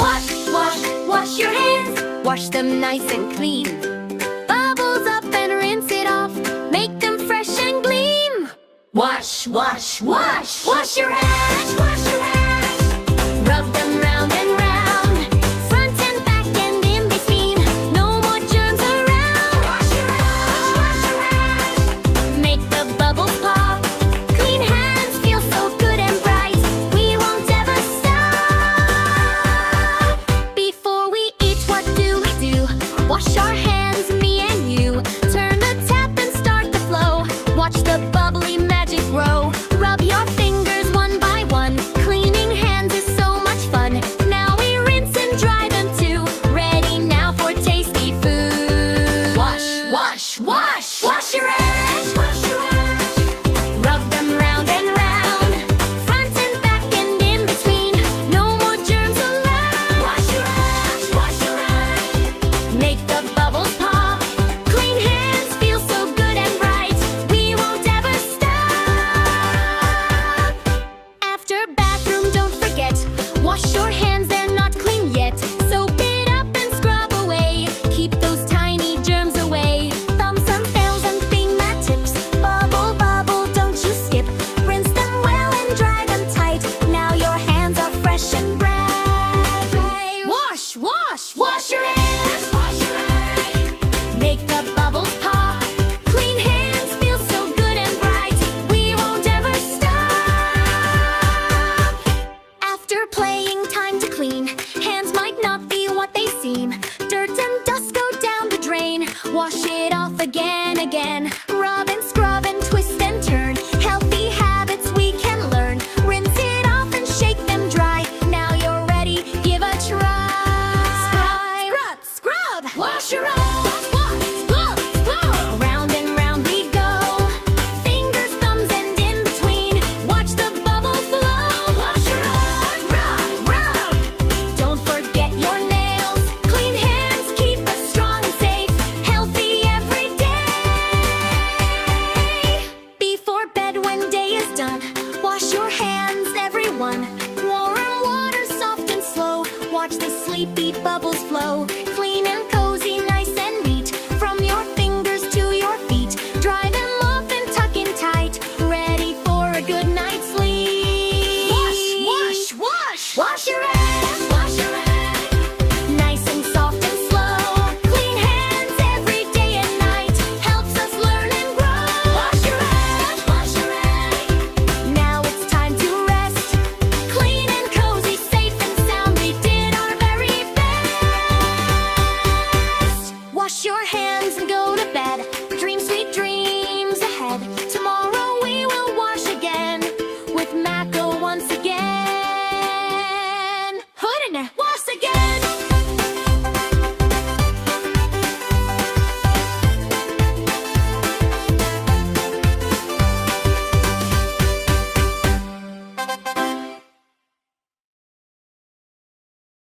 Wash, wash, wash your hands. Wash them nice and clean. Bubbles up and rinse it off. Make them fresh and gleam. Wash, wash, wash. Wash your hands. Wash your hands. Rub them round and round. Front and back and in between. No more germs around. Wash your hands. Wash your hands. Make the bubbles pop. Clean hands feel so good and bright. We won't ever stop. Before we eat, what do we do? Wash our hands, me and you. Turn the tap and start the flow. Watch the bubbly magic grow. Rub your fingers one by one. Cleaning hands is so much fun. Now we rinse and dry them too. Ready now for tasty food. Wash, wash, wash. Wash your hands. Wash your hands. Rub them round and round. Front and back and in between. No more germs allowed. Wash your hands. Wash your hands. Make the bubbles pop. Clean hands feel so good and bright. We won't ever stop. After bathroom, don't forget. Wash your hands, they're not clean yet. Soap it up and scrub away. Keep those tiny germs away. Thumbs and nails and fingertips. Bubble, bubble, don't you skip. Rinse them well and dry them tight. Now your hands are fresh and bright. Wash, wash, wash your hands. Wash your hands. Make the bubbles pop. Clean hands feel so good and bright. We won't ever stop. After playing, time to clean. Hands might not be what they seem. Dirt and dust go down the drain. Wash it off again, again. Rub and scrub and twist and turn. Healthy habits we can learn. Rinse it off and shake them dry. Now you're ready, give a try. Scrub, scrub, wash your hands. Scrub, scrub. Round and round we go. Fingers, thumbs, and in between. Watch the bubbles flow. Wash your hands. Rub, rub. Don't forget your nails. Clean hands keep us strong and safe. Healthy every day. Before bed when day is done, wash your hands, everyone. Warm water, soft and slow. Watch the sleepy bubbles flow. Clean and cozy, nice and neat. From your fingers to your feet. Dry them off and tuck in tight. Ready for a good night's sleep. Wash, wash, wash. Wash your hands. Wash your hands. Nice and soft and slow. Clean hands every day and night. Helps us learn and grow. Wash your hands. Wash your hands. Now it's time to rest. Clean and cozy, safe and sound. We did our very best. Wash your hands and go to bed. Dream sweet dreams ahead. Tomorrow we will wash again with Maco once again. Wash again.